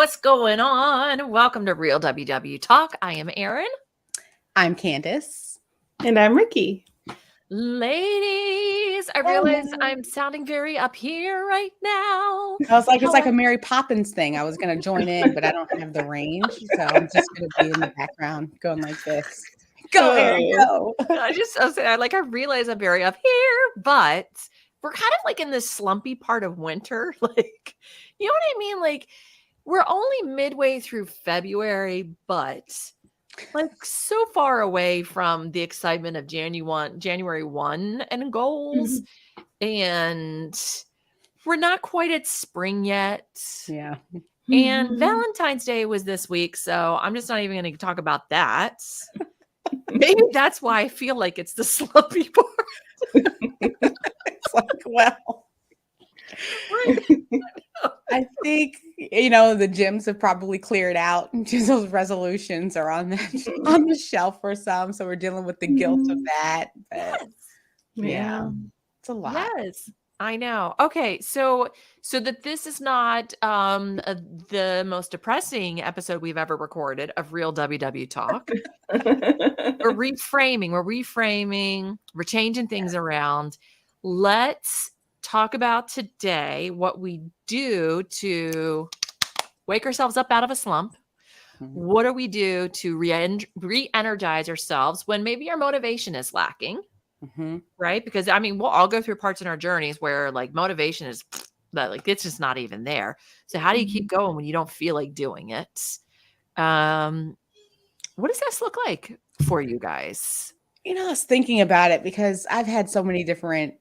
What's going on? Welcome to Real WW Talk. I am Erin. I'm Candice. And I'm Rikki. Ladies, I realize I'm sounding very up here right now. I was like, it's like a Mary Poppins thing. I was going to join in, but I don't have the range. So I'm just going to be in the background going like this. Go, Erin, go. I realize I'm very up here, but we're kind of like in this slumpy part of winter. Like, you know what I mean? Like, we're only midway through February, but like so far away from the excitement of January 1 and goals. And we're not quite at spring yet. Yeah. And Valentine's Day was this week, so I'm just not even going to talk about that. Maybe that's why I feel like it's the slumpy part. It's like, well, I think, the gyms have probably cleared out. Just those resolutions are on the shelf for some. So we're dealing with the guilt of that. But yeah, it's a lot. Yes, I know. Okay, so that this is not the most depressing episode we've ever recorded of Real WW Talk. We're reframing, we're changing things around. Let's talk about today what we do to wake ourselves up out of a slump. What do we do to re-energize ourselves when maybe our motivation is lacking? Right? Because we'll all go through parts in our journeys where like motivation is like, it's just not even there. So how do you keep going when you don't feel like doing it? What does this look like for you guys? I was thinking about it because I've had so many different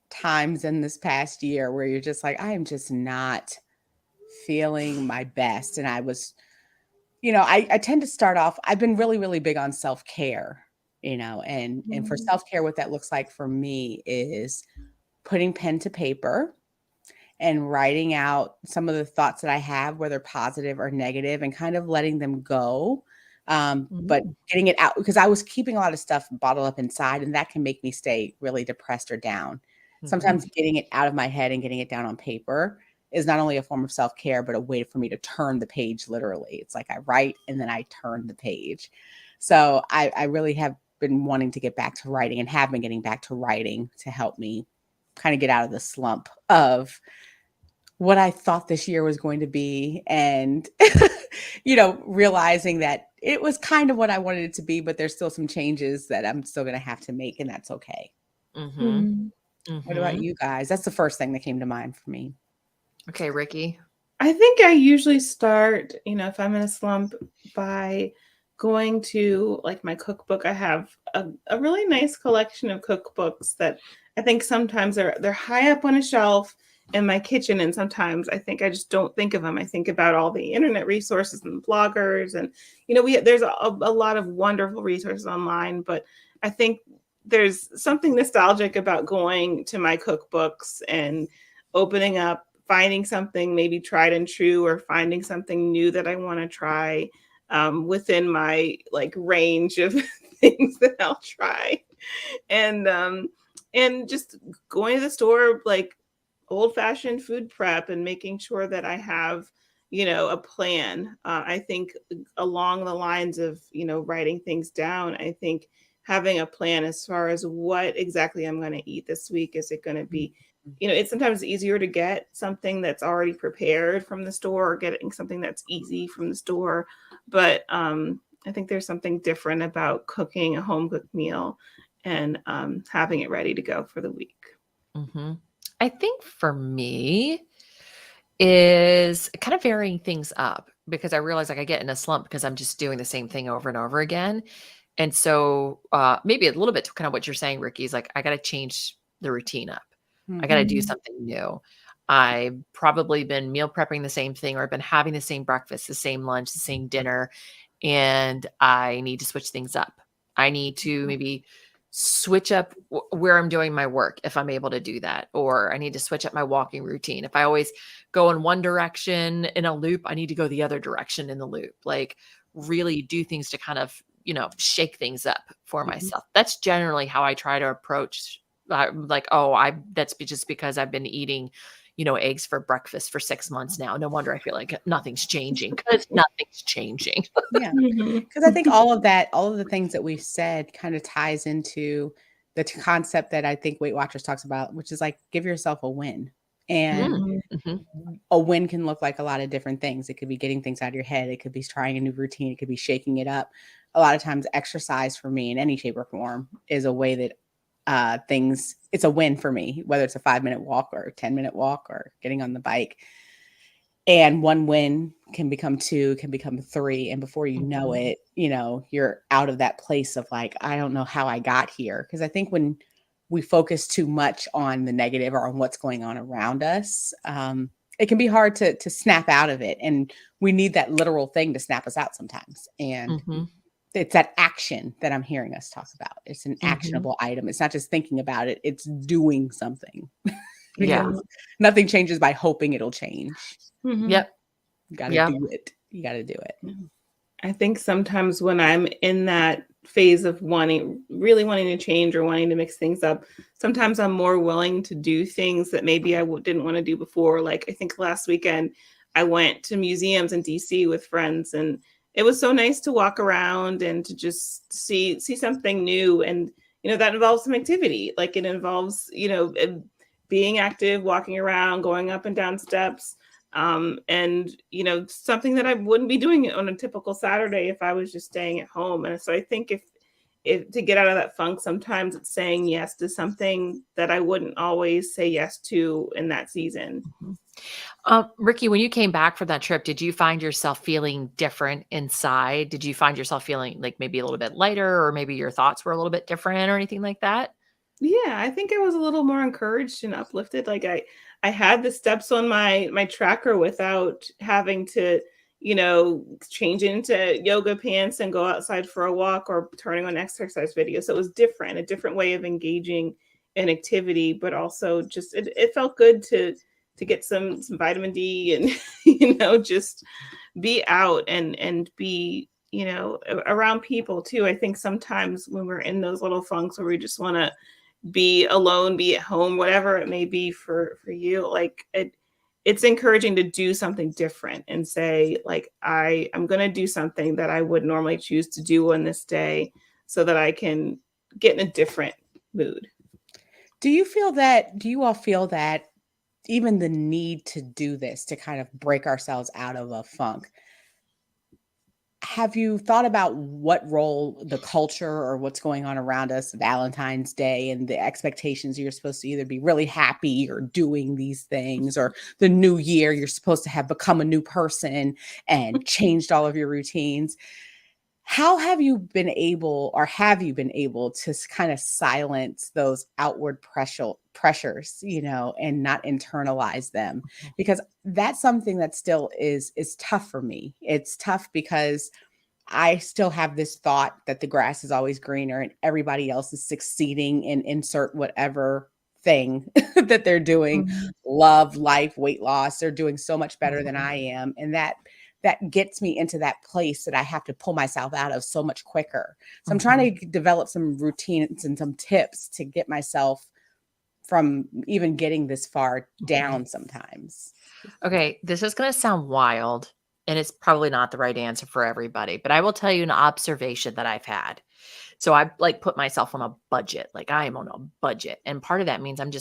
times in this past year where you're just like, I am just not feeling my best. And I was, I tend to start off, I've been really, really big on self-care, and for self-care, what that looks like for me is putting pen to paper and writing out some of the thoughts that I have, whether positive or negative, and kind of letting them go. But getting it out, because I was keeping a lot of stuff bottled up inside, and that can make me stay really depressed or down. Sometimes getting it out of my head and getting it down on paper is not only a form of self-care, but a way for me to turn the page literally. It's like I write and then I turn the page. So I really have been wanting to get back to writing and have been getting back to writing to help me kind of get out of the slump of what I thought this year was going to be. And, realizing that it was kind of what I wanted it to be, but there's still some changes that I'm still going to have to make, and that's okay. What about you guys? That's the first thing that came to mind for me. Okay, Rikki. I think I usually start, if I'm in a slump, by going to like my cookbook. I have a really nice collection of cookbooks that I think sometimes they're high up on a shelf in my kitchen, and sometimes I think I just don't think of them. I think about all the internet resources and bloggers, and there's a lot of wonderful resources online, but I think there's something nostalgic about going to my cookbooks and opening up, finding something maybe tried and true, or finding something new that I want to try within my like range of things that I'll try, and just going to the store, like old-fashioned food prep, and making sure that I have a plan. I think along the lines of writing things down, I think having a plan as far as what exactly I'm going to eat this week. Is it going to be, it's sometimes easier to get something that's already prepared from the store, or getting something that's easy from the store. But I think there's something different about cooking a home cooked meal and having it ready to go for the week. I think for me is kind of varying things up, because I realize like I get in a slump because I'm just doing the same thing over and over again. And so maybe a little bit to kind of what you're saying, Rikki, is like, I got to change the routine up. I got to do something new. I've probably been meal prepping the same thing, or I've been having the same breakfast, the same lunch, the same dinner, and I need to switch things up. I need to maybe switch up where I'm doing my work, if I'm able to do that, or I need to switch up my walking routine. If I always go in one direction in a loop, I need to go the other direction in the loop. Like really do things to kind of, shake things up for myself. That's generally how I try to approach that's just because I've been eating, eggs for breakfast for 6 months now. No wonder I feel like nothing's changing, because nothing's changing. Yeah. Mhm. Because I think all of the things that we've said kind of ties into the concept that I think Weight Watchers talks about, which is like, give yourself a win. And Mhm. Mhm. a win can look like a lot of different things. It could be getting things out of your head. It could be trying a new routine. It could be shaking it up. A lot of times exercise for me in any shape or form is a way that it's a win for me, whether it's a 5-minute walk or a 10-minute walk or getting on the bike. And one win can become 2, can become 3. And before you know Mhm. it, you're out of that place of like, I don't know how I got here. Because I think when we focus too much on the negative or on what's going on around us, it can be hard to snap out of it. And we need that literal thing to snap us out sometimes. And Mhm. it's that action that I'm hearing us talk about. It's an Mhm. actionable item. It's not just thinking about it, it's doing something. Yeah. Because nothing changes by hoping it'll change. Mhm. Yep. You got to Yep. do it. You got to do it. I think sometimes when I'm in that phase of really wanting to change or wanting to mix things up, sometimes I'm more willing to do things that maybe I didn't want to do before. Like I think last weekend I went to museums in DC with friends, and it was so nice to walk around and to just see something new. And that involves some activity. Like it involves being active, walking around, going up and down steps. And something that I wouldn't be doing on a typical Saturday if I was just staying at home. And so I think if to get out of that funk, sometimes it's saying yes to something that I wouldn't always say yes to in that season. Mhm. Rikki, when you came back from that trip, did you find yourself feeling different inside? Did you find yourself feeling like maybe a little bit lighter, or maybe your thoughts were a little bit different or anything like that? Yeah, I think I was a little more encouraged and uplifted. Like I had the steps on my tracker without having to, change into yoga pants and go outside for a walk or turning on exercise videos. So it was different, a different way of engaging in activity, but also just it felt good to get some vitamin D and just be out and be around people too. I think sometimes when we're in those little funks where we just want to be alone, be at home, whatever it may be for you, like it's encouraging to do something different and say like I'm going to do something that I would normally choose to do on this day so that I can get in a different mood. Do you all feel that even the need to do this to kind of break ourselves out of a funk, have you thought about what role the culture or what's going on around us, Valentine's Day, and the expectations you're supposed to either be really happy or doing these things, or the new year, you're supposed to have become a new person and changed all of your routines? How have you been able, or have you been able to kind of silence those outward pressures, and not internalize them? Because that's something that still is tough for me. It's tough because I still have this thought that the grass is always greener and everybody else is succeeding in insert whatever thing that they're doing, Mhm. love, life, weight loss. They're doing so much better than Mhm. I am. And that gets me into that place that I have to pull myself out of so much quicker. So I'm Mhm. trying to develop some routines and some tips to get myself from even getting this far Mhm. down sometimes. Okay, this is going to sound wild, and it's probably not the right answer for everybody, but I will tell you an observation that I've had. So I like put myself on a budget. Like I am on a budget. And part of that means I'm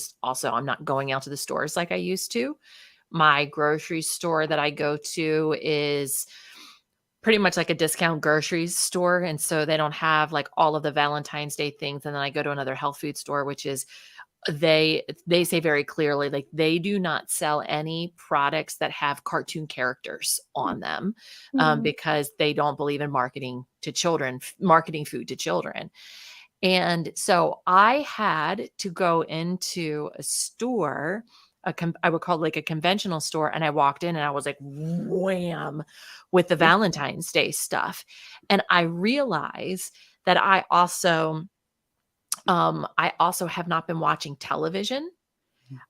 not going out to the stores like I used to. My grocery store that I go to is pretty much like a discount grocery store. And so they don't have like all of the Valentine's Day things. And then I go to another health food store, which is they say very clearly, like, they do not sell any products that have cartoon characters on them, Mhm. because they don't believe in marketing food to children. And so I had to go into a store, I would call it like a conventional store, and I walked in and I was like, wham, with the Valentine's Day stuff. And I realized that I also have not been watching television.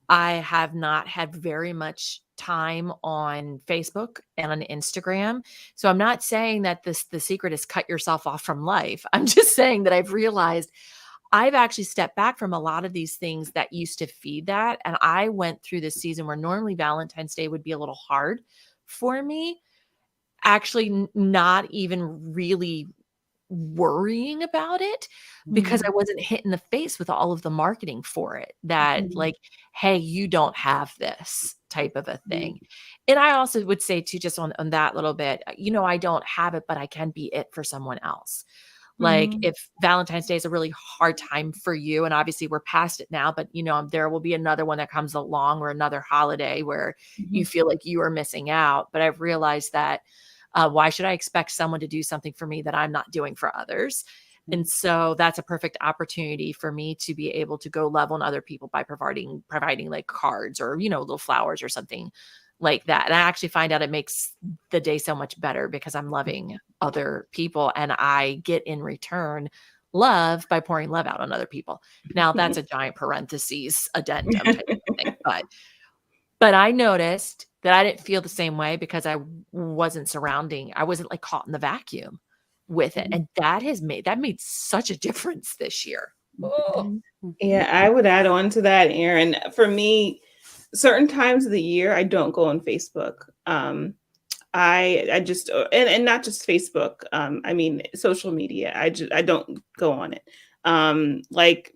I have not had very much time on Facebook and on Instagram. So I'm not saying that the secret is cut yourself off from life. I'm just saying that I've realized I've actually stepped back from a lot of these things that used to feed that. And I went through this season where normally Valentine's Day would be a little hard for me, actually not even really worrying about it because I wasn't hit in the face with all of the marketing for it that Mhm. like, hey, you don't have this type of a thing. And I also would say too, just on that little bit, I don't have it, but I can be it for someone else. Like Mhm. if Valentine's Day is a really hard time for you, and obviously we're past it now, but there will be another one that comes along or another holiday where you Mhm. feel like you are missing out. But I've realized that why should I expect someone to do something for me that I'm not doing for others? And so that's a perfect opportunity for me to be able to go love on other people by providing like cards or little flowers or something like that. And I actually find out it makes the day so much better because I'm loving other people and I get in return love by pouring love out on other people. Now that's a giant parentheses addendum type of thing, but I noticed that I didn't feel the same way because I wasn't like caught in the vacuum with it. And that made such a difference this year. Oh, Yeah, I would add on to that, Erin. For me, certain times of the year, I don't go on Facebook. I just and not just Facebook. I mean social media. I don't go on it. Like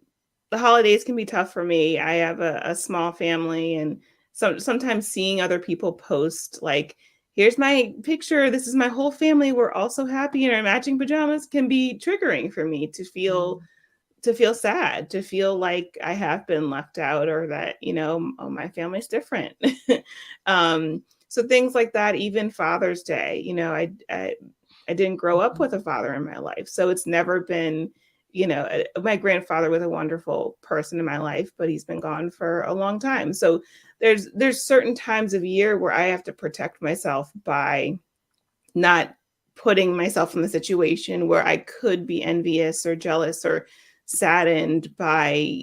the holidays can be tough for me. I have a small family, and sometimes seeing other people post like, "Here's my picture. This is my whole family. We're all so happy in our matching pajamas," can be triggering for me to feel sad, to feel like I have been left out or that, oh, my family's different. So things like that, even Father's Day, I didn't grow up with a father in my life. So it's never been, my grandfather was a wonderful person in my life, but he's been gone for a long time. So there's certain times of year where I have to protect myself by not putting myself in the situation where I could be envious or jealous or saddened by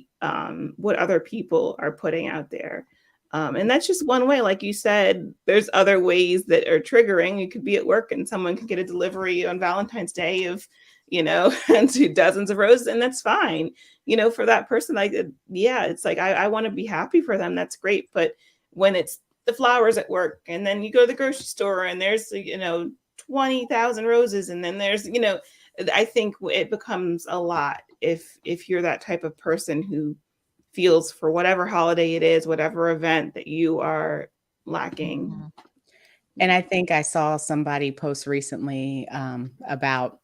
what other people are putting out there. And that's just one way. Like you said, there's other ways that are triggering. You could be at work and someone could get a delivery on Valentine's Day of, to dozens of roses, and that's fine. For that person, like, yeah, it's like I want to be happy for them. That's great. But when it's the flowers at work, and then you go to the grocery store and there's 20,000 roses, and then there's I think it becomes a lot if you're that type of person who feels for whatever holiday it is, whatever event that you are lacking. And I think I saw somebody post recently about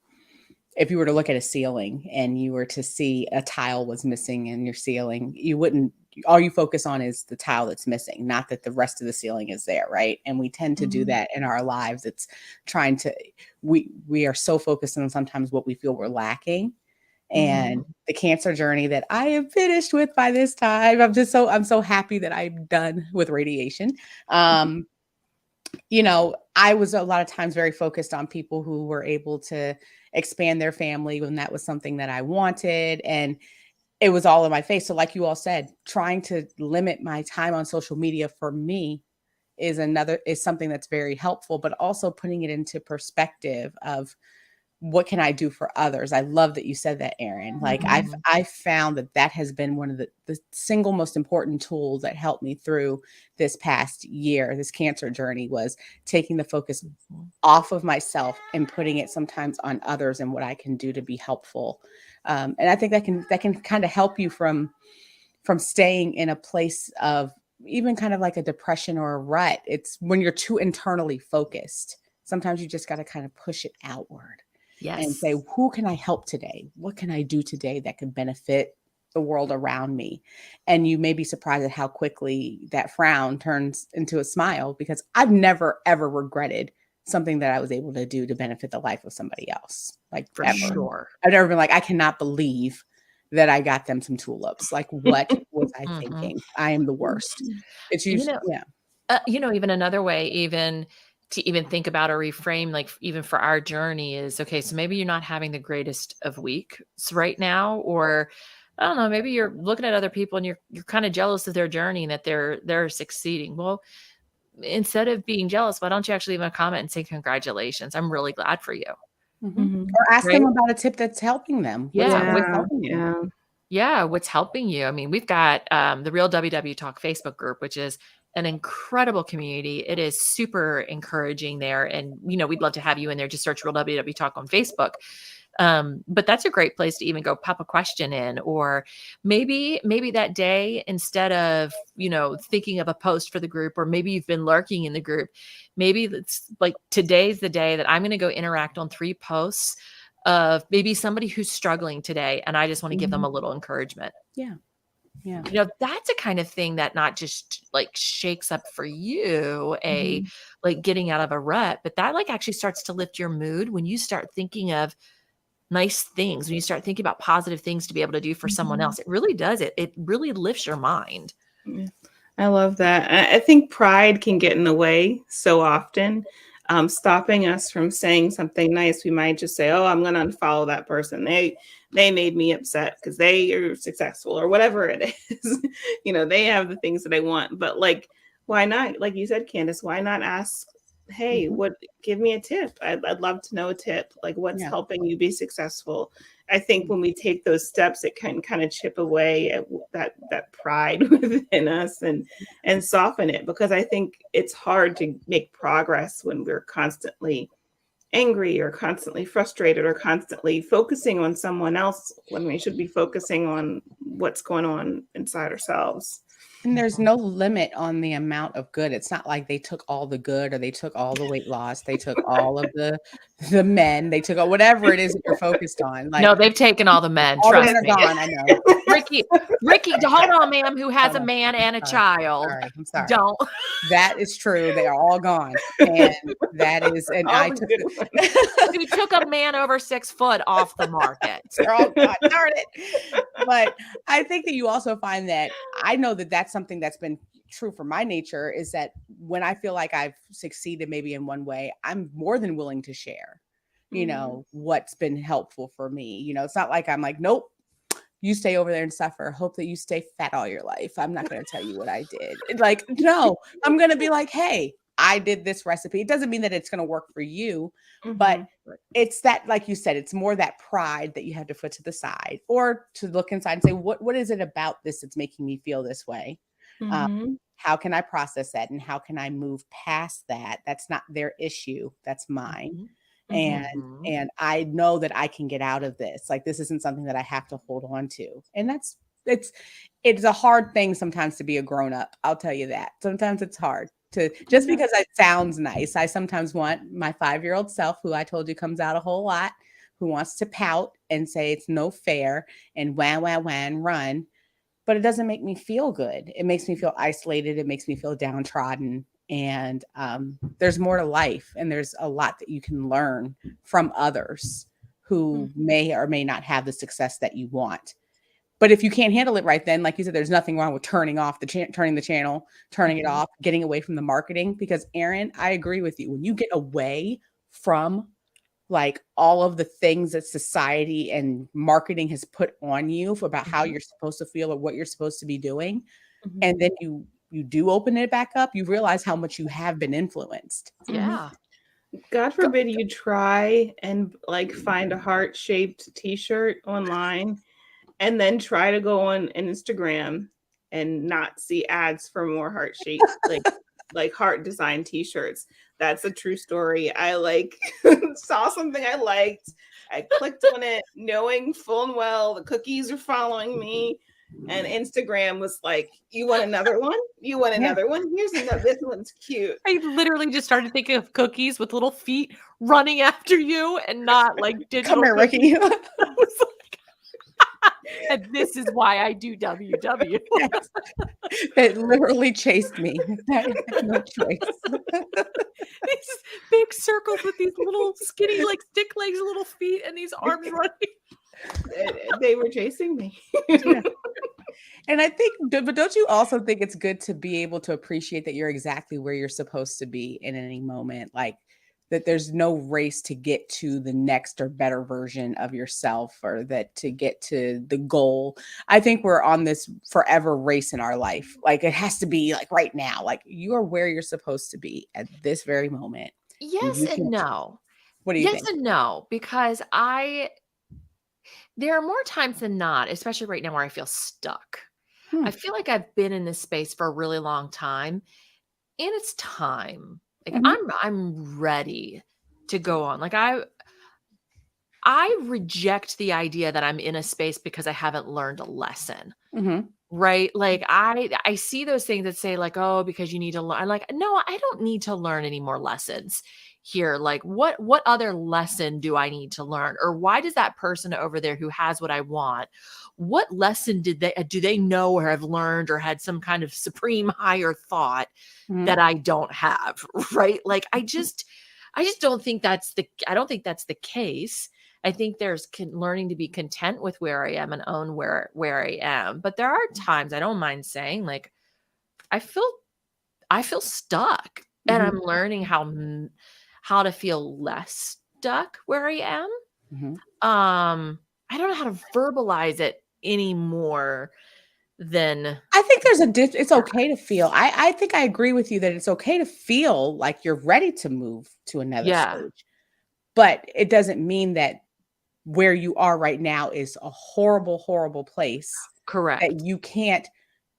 if you were to look at a ceiling and you were to see a tile was missing in your ceiling, you wouldn't, all you focus on is the tile that's missing, not that the rest of the ceiling is there, right? And we tend to do that in our lives. It's trying to, we are so focused on sometimes what we feel we're lacking. And the cancer journey that I am finished with by this time, I'm so happy that I'm done with radiation. I was a lot of times very focused on people who were able to expand their family when that was something that I wanted. And it was all in my face. So like you all said, trying to limit my time on social media for me is something that's very helpful, but also putting it into perspective of what can I do for others? I love that you said that, Erin. Like I've found that has been one of the single most important tools that helped me through this past year, this cancer journey, was taking the focus off of myself and putting it sometimes on others and what I can do to be helpful. And I think that can kind of help you from staying in a place of even kind of like a depression or a rut. It's when you're too internally focused. Sometimes you just got to kind of push it outward. yes. And say, who can I help today? What can I do today that could benefit the world around me? And you may be surprised at how quickly that frown turns into a smile, because I've never, ever regretted something that I was able to do to benefit the life of somebody else. Like For ever. sure. I've never been like, I cannot believe that I got them some tulips. Like, what was I thinking? I am the worst. It's usually, Even another way, even to even think about or reframe, like even for our journey is, okay, so maybe you're not having the greatest of weeks right now, or I don't know, maybe you're looking at other people and you're kind of jealous of their journey and that they're succeeding. Well, instead of being jealous, why don't you actually leave a comment and say, congratulations, I'm really glad for you. or ask them about a tip that's helping them. Yeah. What's helping you? Yeah. Yeah, what's helping you? I mean, we've got the Real WW Talk Facebook group, which is an incredible community. It is super encouraging there. And, we'd love to have you in there. Just search Real WW Talk on Facebook. But that's a great place to even go pop a question in, or maybe that day, instead of, thinking of a post for the group, or maybe you've been lurking in the group, maybe it's like, today's the day that I'm going to go interact on 3 posts of maybe somebody who's struggling today. And I just want to give them a little encouragement. Yeah. Yeah. That's a kind of thing that not just like shakes up for you like getting out of a rut, but that like actually starts to lift your mood when you start thinking of nice things, when you start thinking about positive things to be able to do for someone else. It really does. It really lifts your mind. Yeah, I love that. I think pride can get in the way so often, stopping us from saying something nice. We might just say, "Oh, I'm going to unfollow that person. They made me upset because they are successful," or whatever it is. They have the things that I want. But like, why not? Like you said, Candice, why not ask, "Hey, give me a tip. I'd love to know a tip. Like, what's helping you be successful?" I think when we take those steps, it can kind of chip away at that pride within us and soften it, because I think it's hard to make progress when we're constantly angry or constantly frustrated or constantly focusing on someone else when we should be focusing on what's going on inside ourselves. And there's no limit on the amount of good. It's not like they took all the good, or they took all the weight loss. They took all of the men. They took whatever it is that you're focused on. Like, no, they've taken all the men. all Trust the men me. are gone. I know. Ricky, hold on, ma'am, who has a man and a child. I'm sorry. Don't. That is true. They are all gone. And that is, and I took who took a man over 6 foot off the market. They're all gone. Darn it. But I think that you also find that, I know that that's something that's been true for my nature, is that when I feel like I've succeeded maybe in one way, I'm more than willing to share, what's been helpful for me. It's not like I'm like, nope, you stay over there and suffer. Hope that you stay fat all your life. I'm not going to tell you what I did. Like, no, I'm going to be like, hey, I did this recipe. It doesn't mean that it's going to work for you, but it's that, like you said, it's more that pride that you have to put to the side, or to look inside and say, what is it about this that's making me feel this way? How can I process that? And how can I move past that? That's not their issue. That's mine. And I know that I can get out of this. Like, this isn't something that I have to hold on to. And it's a hard thing sometimes to be a grown up. I'll tell you that. Sometimes it's hard to, just because it sounds nice. I sometimes want my 5-year-old self, who I told you comes out a whole lot, who wants to pout and say it's no fair and wah, and run. But it doesn't make me feel good. It makes me feel isolated. It makes me feel downtrodden. And there's more to life, and there's a lot that you can learn from others who may or may not have the success that you want. But if you can't handle it right, then, like you said, there's nothing wrong with turning the channel, turning it off, getting away from the marketing. Because, Erin, I agree with you. When you get away from like all of the things that society and marketing has put on you about how you're supposed to feel or what you're supposed to be doing, and then you do open it back up, you realize how much you have been influenced. Yeah. God forbid you try and like find a heart-shaped t-shirt online and then try to go on Instagram and not see ads for more heart-shaped like heart design t-shirts. That's a true story. I saw something I liked. I clicked on it knowing full and well the cookies are following me. And Instagram was like, you want another one? You want another one? Here's another. This one's cute. I literally just started thinking of cookies with little feet running after you, and not like digital. Come here, Rikki. And this is why I do WW. Yes. It literally chased me. I had no choice. These big circles with these little skinny, like stick legs, little feet, and these arms running. They were chasing me. Yeah. And I think, but don't you also think it's good to be able to appreciate that you're exactly where you're supposed to be in any moment? Like, that there's no race to get to the next or better version of yourself, or that to get to the goal. I think we're on this forever race in our life. Like, it has to be like right now. Like, you are where you're supposed to be at this very moment. Yes and no. What do you think? think? Yes and no, because There are more times than not, especially right now where I feel stuck. Hmm. I feel like I've been in this space for a really long time and it's time. Like Mhm. I'm ready to go on. Like I reject the idea that I'm in a space because I haven't learned a lesson. Mhm. Right? Like I see those things that say like, "Oh, because you need to learn." I'm like, "No, I don't need to learn any more lessons here. Like what other lesson do I need to learn? Or why does that person over there who has what I want, what lesson do they know or have learned or had some kind of supreme higher thought Mhm. that I don't have?" Right? Like I just don't think that's the case. I think there's learning to be content with where I am and own where I am. But there are times I don't mind saying like I feel I feel stuck and Mhm. I'm learning how to feel less stuck where I am. Mhm. I don't know how to verbalize it any more than I think there's it's that. okay to feel. I think I agree with you that it's okay to feel like you're ready to move to another Yeah, stage. But it doesn't mean that where you are right now is a horrible, horrible place that correct. you can't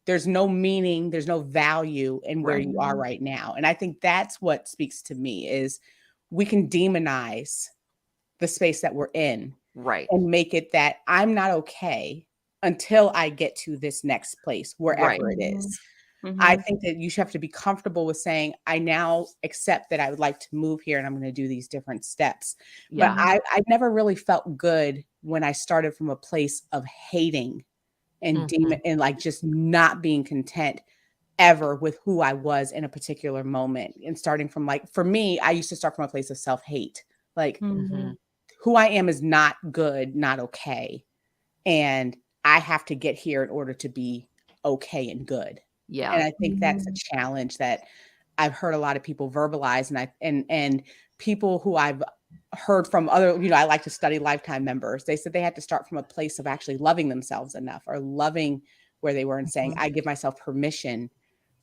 there's no meaning, there's no value in where Right. you are right now. And I think that's what speaks to me is we can demonize the space that we're in Right. and make it that I'm not okay until I get to this next place, Right. wherever it is. I Mhm. think that you should have to be comfortable with saying, I now accept that I would like to move here and I'm going to do these different steps. But Yeah. I never really felt good when I started from a place of hating and demon Mhm. and like just not being content ever with who I was in a particular moment. And starting from like, for me, I used to start from a place of self hate. Like, Mhm. Mhm. who I am is not good, not okay. And I have to get here in order to be okay and good. And Yeah. I think that's a Mhm. challenge that I've heard a lot of people verbalize and people who I've heard from other, I like to study lifetime members. They said they had to start from a place of actually loving themselves enough or loving where they were and saying, Mhm. I give myself permission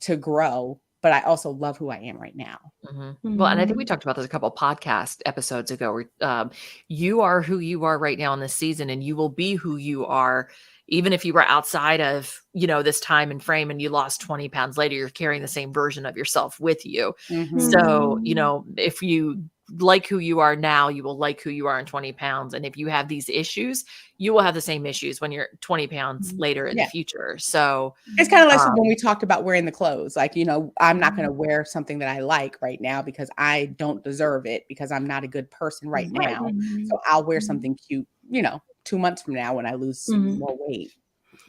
to grow, but I also love who I am right now. Mhm. Well, and I think we Mhm. talked about this a couple podcast episodes ago where you are who you are right now in this season, and you will be who you are. Even if you were outside of, this time and frame and you lost 20 pounds later, you're carrying the same version of yourself with you. Mhm. So, Mhm. if you like who you are now, you will like who you are in 20 pounds. And if you have these issues, you will have the same issues when you're 20 pounds later in the Yeah. future. So, It's kinda like when um, we talked about wearing the clothes, like, I'm not Mhm. gonna wear something that I like right now because I don't deserve it because I'm not a good person right right. now. Mhm. So I'll wear Mhm. something cute, 2 months from now when I lose Mhm. more weight,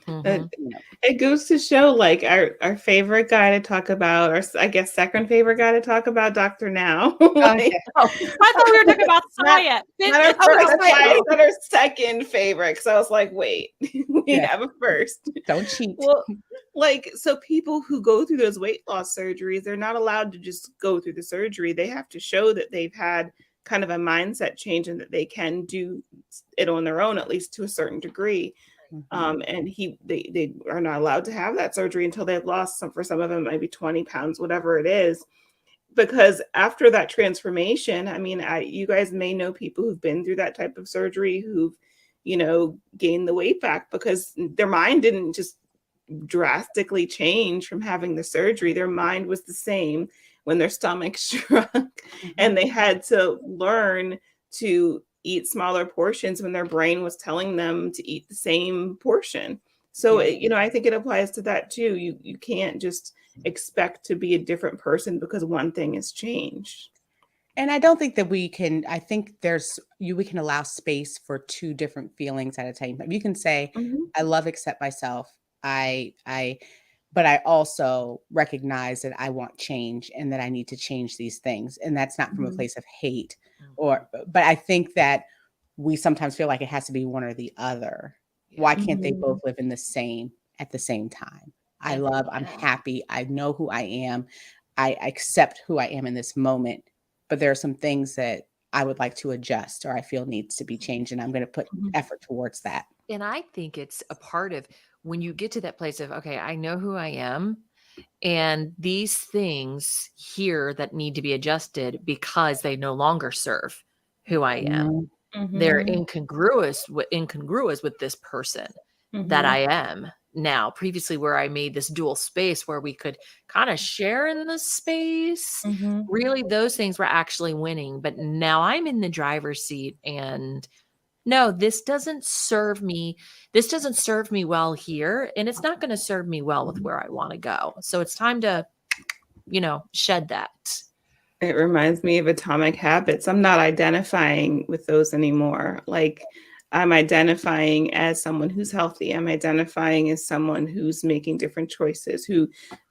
Uh, Mhm. you know? it goes to show, like, our favorite guy to talk about, or I guess second favorite guy to talk about, Doctor Now. Oh, Like, yeah. Oh, I thought we were talking about not Saya, not our fitness Oh, first. it's That's like, why I oh, said our second favorite. Because I was like, wait, we yeah, have a first. don't cheat. Well, like, so people who go through those weight loss surgeries, they're not allowed to just go through the surgery. They have to show that they've had kind of a mindset change and that they can do it on their own, at least to a certain degree. Mhm. And they are not allowed to have that surgery until they've lost some, for some of them, maybe 20 pounds, whatever it is. Because after that transformation, I mean, you guys may know people who've been through that type of surgery who've, gained the weight back because their mind didn't just drastically change from having the surgery. Their mind was the same when their stomach shrunk, Mhm. and they had to learn to eat smaller portions when their brain was telling them to eat the same portion. So, Yeah. I think it applies to that too. You can't just expect to be a different person because one thing has changed. And I don't think that I think we can allow space for 2 different feelings at a time. You can say, Mhm. I love, accept myself. I but I also recognize that I want change and that I need to change these things. And that's not from a Mhm. place of hate Mhm. but I think that we sometimes feel like it has to be one or the other. Why Yeah. can't they both Mhm. live in the same at the same time? I I love, think I'm yeah. happy, I know who I am. I accept who I am in this moment, but there are some things that I would like to adjust or I feel needs to be changed, and I'm gonna put Mhm. effort towards that. And I think it's a part of when you get to that place of, okay, I know who I am. And these things here that need to be adjusted because they no longer serve who I am. Mhm. They're Mhm. incongruous with this person that Mhm. I am now. Previously, where I made this dual space where we could kind of share in the space, Mhm. really those things were actually winning. But now I'm in the driver's seat, and no, this doesn't serve me. This doesn't serve me well here, and it's not going to serve me well with where I want to go. So it's time to, shed that. It reminds me of Atomic Habits. I'm not identifying with those anymore. Like, I'm identifying as someone who's healthy. I'm identifying as someone who's making different choices,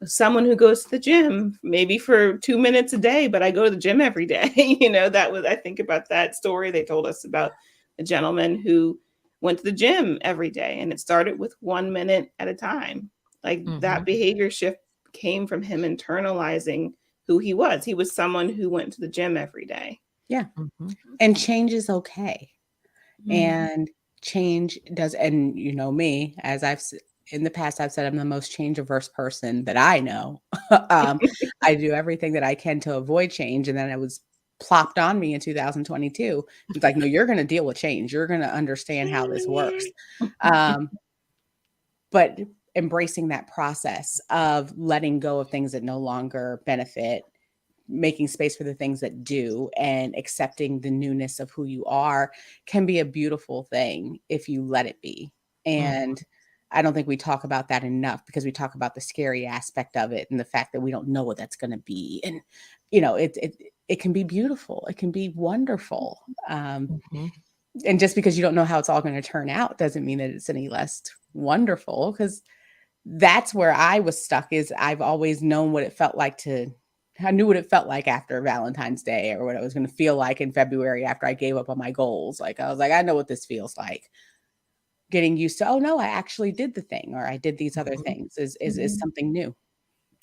someone who goes to the gym, maybe for 2 minutes a day, but I go to the gym every day. I think about that story they told us about a gentleman who went to the gym every day, and it started with 1 minute at a time. Like, that Mhm. behavior shift came from him internalizing who he was. He was someone who went to the gym every day. Yeah. Mhm. And change is okay. Mhm. And change does, and me, as in the past, I've said I'm the most change averse person that I know. I do everything that I can to avoid change. And then it was plopped on me in 2022. It's like, no, you're going to deal with change. You're going to understand how this works. Um, but embracing that process of letting go of things that no longer benefit, making space for the things that do, and accepting the newness of who you are can be a beautiful thing if you let it be. Mhm. And I don't think we talk about that enough, because we talk about the scary aspect of it and the fact that we don't know what that's going to be. And it can be beautiful. It can be wonderful. Mhm. And just because you don't know how it's all going to turn out doesn't mean that it's any less wonderful, because that's where I was stuck. Is I've always known what it felt like I knew what it felt like after Valentine's Day, or what it was going to feel like in February after I gave up on my goals. Like, I was like, I know what this feels like. Getting used to, oh no, I actually did the thing, or I did these other Mhm. things is Mhm. something new.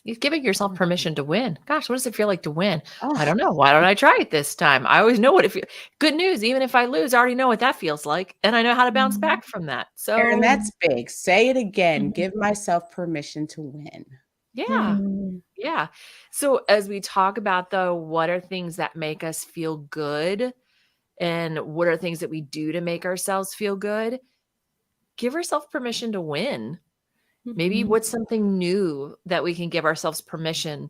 You're giving yourself permission to win. Gosh, what does it feel like to win? I Oh, don't know. Why don't I try it this time? I always know what it feels. Good news, even if I lose, I already know what that feels like, and I know how to bounce Mhm. back from that. Erin, So, that's big. Say it again. Mhm. Give myself permission to win. yeah. Mhm. Yeah. So as we talk about though, what are things that make us feel good and what are things that we do to make ourselves feel good? Give yourself permission to win. Maybe Mhm. what's something new that we can give ourselves permission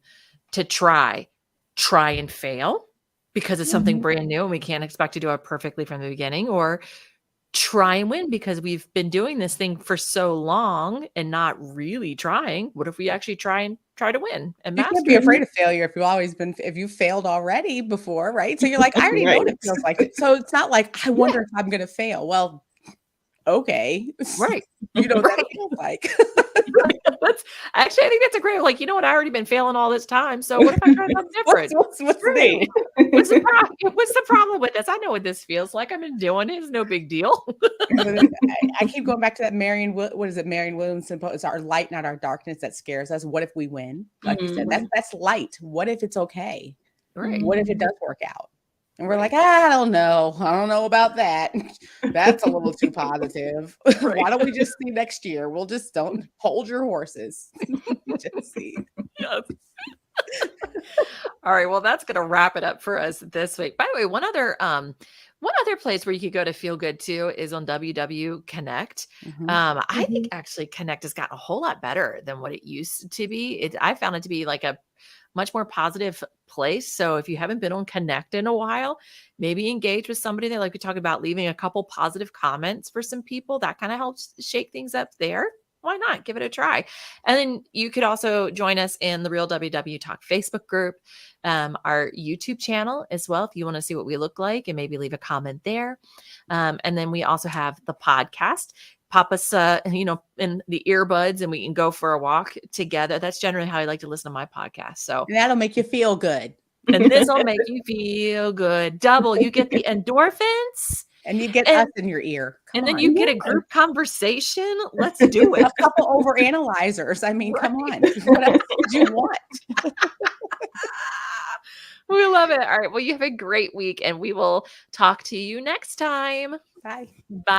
to try? Try and fail because it's something Mhm. brand new and we can't expect to do it perfectly from the beginning, or try and win because we've been doing this thing for so long and not really trying. What if we actually try to win and You can't master be it? Mhm. afraid of failure if you failed already before, right? So you're like, I already know Right. what it feels like. So it's not like, I Yeah, wonder if I'm going to fail. Well, okay. right. You know what that Right. feels like. That's actually, I think that's a great, like, you know what? I already been failing all this time. So what if I try something different? What's new? Right. What's the problem with this? I know what this feels like. I've been doing it. It's no big deal. But I keep going back to that what is it? Marion Williamson. It's our light, not our darkness, that scares us. What if we win? Like you said, that's Mhm. that's light. What if it's okay? Right. What if it Mhm. does work out? And we're like, Right. I don't know. I don't know about that. That's a little too positive. Right. Why don't we just see next year? We'll just don't hold your horses. Just see. Yes. All right. Well, that's gonna wrap it up for us this week. By the way, one other place where you could go to feel good too is on WW Connect. Mhm. I think Mhm. actually Connect has gotten a whole lot better than what it used to be. I found it to be like a much more positive place. So if you haven't been on Connect in a while, maybe engage with somebody there. Like we talked about, leaving a couple positive comments for some people. That kind of helps shake things up there. Why not? Give it a try. And then you could also join us in the Real WW Talk Facebook group, our YouTube channel as well, if you want to see what we look like and maybe leave a comment there. And then we also have the podcast. Pop us, in the earbuds, and we can go for a walk together. That's generally how I like to listen to my podcast. So, And that'll make you feel good. and this will make you feel good. Double, you get the endorphins, And you get us and in your ear. Come then on. you get a Yes. group conversation. Let's do it. A couple over analyzers. I mean, Right. come on. What else could you want? We love it. All right. Well, you have a great week, and we will talk to you next time. Bye. Bye.